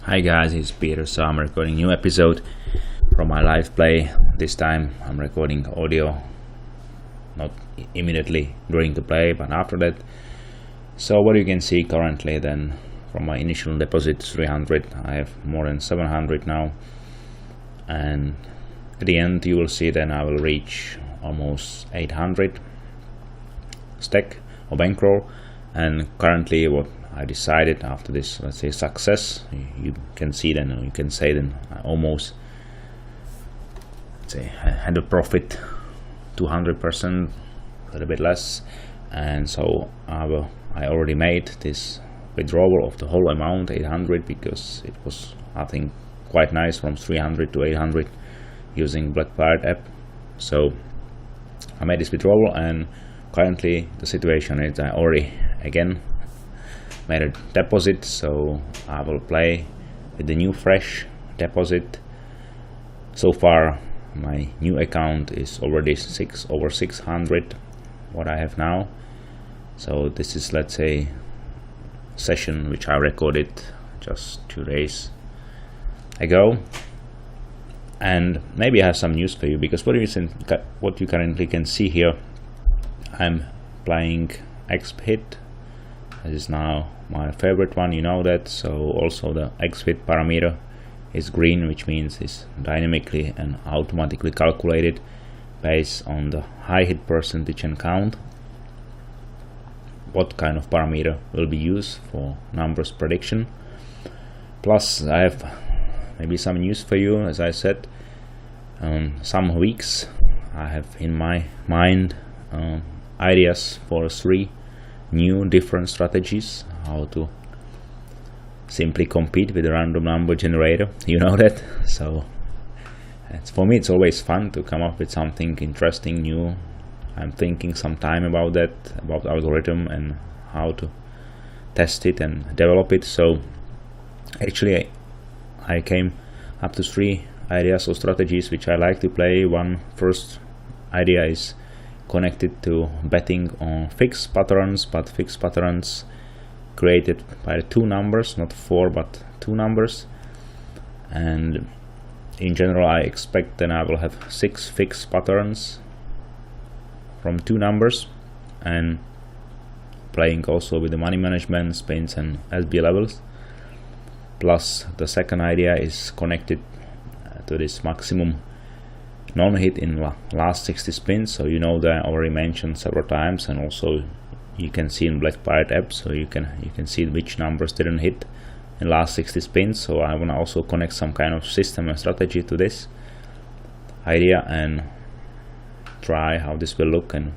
Hi guys, it's Peter. So I'm recording a new episode from my live play. This time I'm recording audio, not immediately during the play, but after that. So what you can see currently then, from my initial deposit 300, I have more than 700 now, and at the end you will see then I will reach almost 800 stack or bankroll. And currently what I decided after this, let's say, success, you can see then, or you can say then, I almost, let's say, I had a profit 200%, a little bit less, and so I already made this withdrawal of the whole amount, 800, because it was, I think, quite nice from 300 to 800 using Black Pirate app. So I made this withdrawal, and currently the situation is I already again made a deposit, so I will play with the new fresh deposit. So far my new account is already over 600 what I have now. So this is, let's say, session which I recorded just 2 days ago, and maybe I have some news for you, because what you currently can see here, I'm playing ExpHit. This is now my favorite one, you know that. So also the ExpHit parameter is green, which means it's dynamically and automatically calculated based on the high hit percentage and count. What kind of parameter will be used for numbers prediction. Plus I have maybe some news for you. As I said, some weeks I have in my mind ideas for 3 new different strategies how to simply compete with a random number generator, you know that. So for me it's always fun to come up with something interesting, new. I'm thinking some time about that, about algorithm and how to test it and develop it. So actually I came up to 3 ideas or strategies which I like to play. One first idea is connected to betting on fixed patterns, but fixed patterns created by 2 numbers, not 4 but 2 numbers. And in general I expect then I will have 6 fixed patterns from 2 numbers, and playing also with the money management, spins and SB levels. Plus the second idea is connected to this maximum non-hit in last 60 spins. So you know that I already mentioned several times, and also you can see in Black Pirate app, so you can see which numbers didn't hit in last 60 spins. So I want to also connect some kind of system and strategy to this idea and try how this will look and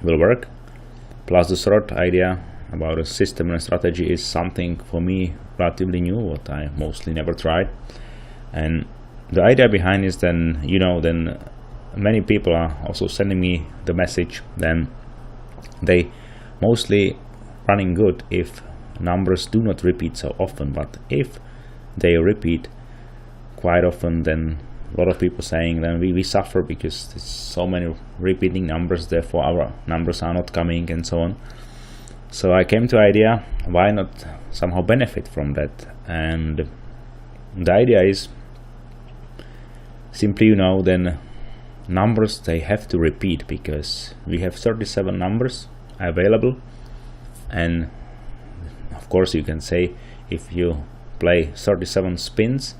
will work. Plus the third idea about a system and strategy is something for me relatively new, what I mostly never tried. And the idea behind is then, you know, then many people are also sending me the message, then they mostly running good if numbers do not repeat so often, but if they repeat quite often, then a lot of people saying then we suffer because there's so many repeating numbers, therefore our numbers are not coming and so on. So I came to idea, why not somehow benefit from that? And the idea is simply, you know, then numbers, they have to repeat, because we have 37 numbers available. And of course you can say if you play 37 spins,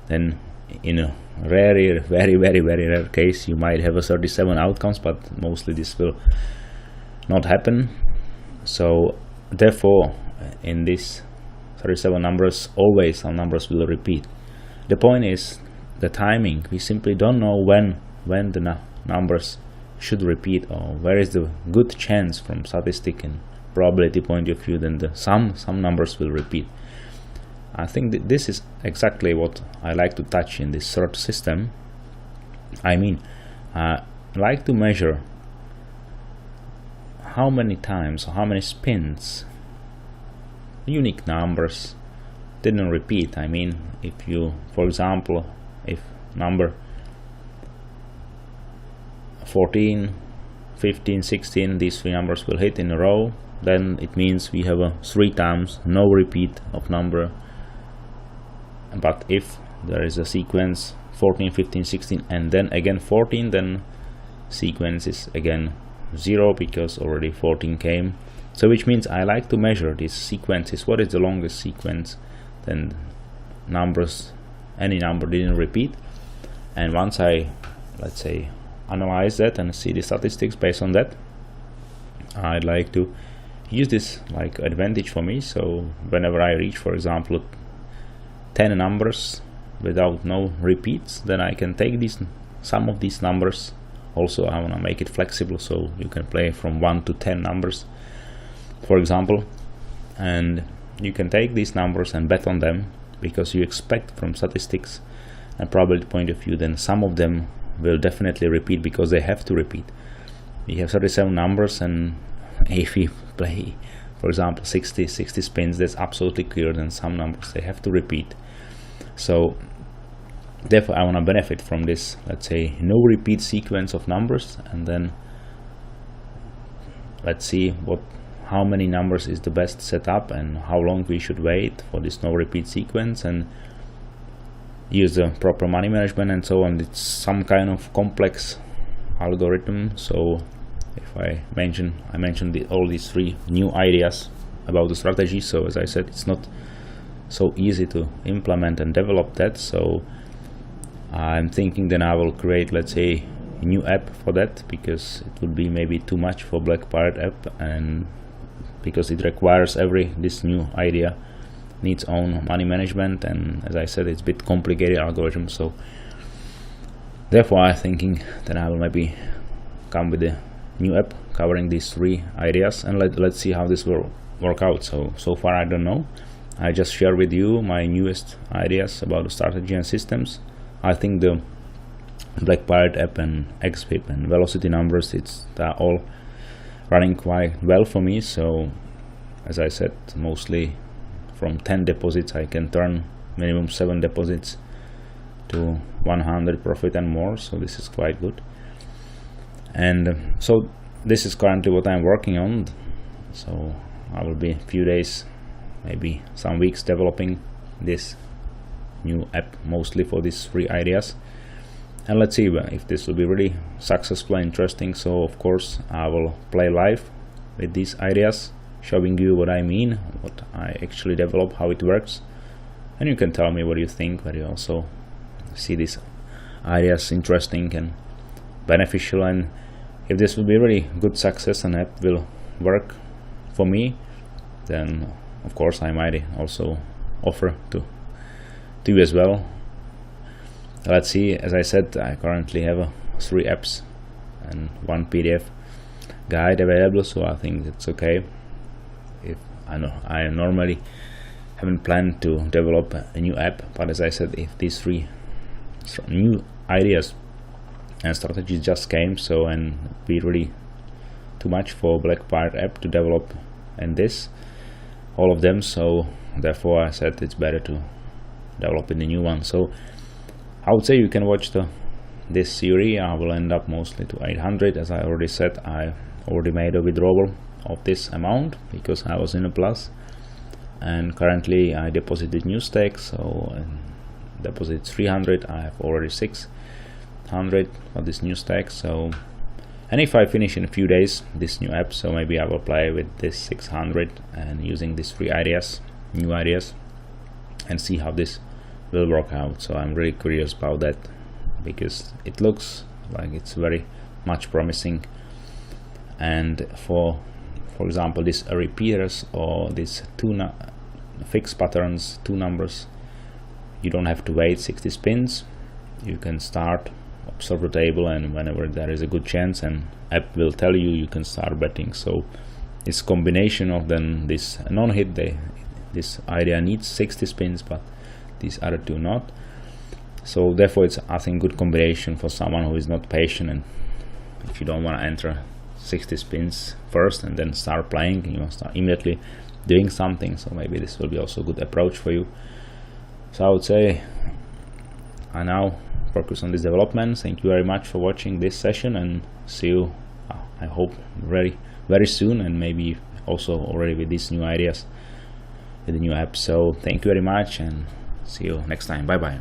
then in a very rare case you might have a 37 outcomes, but mostly this will not happen. So therefore in this 37 numbers always some numbers will repeat. The point is the timing. We simply don't know when the numbers should repeat, or where is the good chance from statistic and probability point of view then some numbers will repeat. I think that this is exactly what I like to touch in this third system. I mean, I like to measure how many times or how many spins unique numbers didn't repeat. I mean, if you, for example, if number 14, 15, 16, these 3 numbers will hit in a row, then it means we have a 3 times no repeat of number but if there is a sequence 14, 15, 16 and then again 14, then sequence is again 0 because already 14 came. So which means I like to measure these sequences. What is the longest sequence? Then numbers, any number didn't repeat. And once I, let's say, analyze that and see the statistics based on that, I'd like to use this like advantage for me. So whenever I reach, for example, 10 numbers without no repeats, then I can take some of these numbers. Also, I want to make it flexible, so you can play from 1 to 10 numbers, for example, and you can take these numbers and bet on them, because you expect from statistics and probability point of view, then some of them will definitely repeat because they have to repeat. We have 37 numbers, and if we play, for example, 60 spins, that's absolutely clear. Then some numbers they have to repeat. So therefore I want to benefit from this, let's say, no repeat sequence of numbers, and then let's see how many numbers is the best setup and how long we should wait for this no repeat sequence, and use the proper money management and so on. It's some kind of complex algorithm. So if I mentioned all these 3 new ideas about the strategy. So as I said, it's not so easy to implement and develop that. So I'm thinking then I will create, let's say, a new app for that, because it would be maybe too much for Black Pirate app, and because it requires this new idea needs own money management, and as I said, it's a bit complicated algorithm. So therefore I'm thinking that I will maybe come with a new app covering these 3 ideas, and let's see how this will work out. So far I don't know. I just share with you my newest ideas about the strategy and systems. I think the Black Pirate app and ExpHit and velocity numbers, they're all running quite well for me. So as I said, mostly from 10 deposits I can turn minimum 7 deposits to 100 profit and more. So this is quite good. And so this is currently what I'm working on. So I will be a few days, maybe some weeks, developing this new app mostly for these 3 ideas, and let's see if this will be really successful and interesting. So of course I will play live with these ideas, showing you what I mean, what I actually develop, how it works, and you can tell me what you think, whether you also see these ideas interesting and beneficial, and if this will be really good success and app will work for me, then of course I might also offer to you as well. Let's see. As I said, I currently have 3 apps and 1 PDF guide available, so I think it's okay. If I normally haven't planned to develop a new app, but as I said, if these 3 new ideas and strategies just came, so and be really too much for Black Pirate app to develop, and all of them, so therefore I said it's better to develop in the new one. So I would say you can watch this series. I will end up mostly to 800. As I already said, I already made a withdrawal of this amount because I was in a plus, and currently I deposited new stake, so deposit 300. I have already 600 of this new stake. So, and if I finish in a few days this new app, so maybe I will play with this 600 and using these 3 new ideas, and see how this will work out. So I'm really curious about that, because it looks like it's very much promising. And for example, these repeaters or these 2 fixed patterns, 2 numbers, you don't have to wait 60 spins. You can start, observe the table, and whenever there is a good chance, and app will tell you, you can start betting. So this combination of then this non-hit, this idea needs 60 spins, but these other 2 not. So therefore it's, I think, good combination for someone who is not patient, and if you don't want to enter 60 spins first and then start playing, you want to start immediately doing something. So maybe this will be also a good approach for you. So I would say I now focus on this development. Thank you very much for watching this session, and see you, I hope, very soon, and maybe also already with these new ideas with the new app. So thank you very much, and See you next time. Bye bye.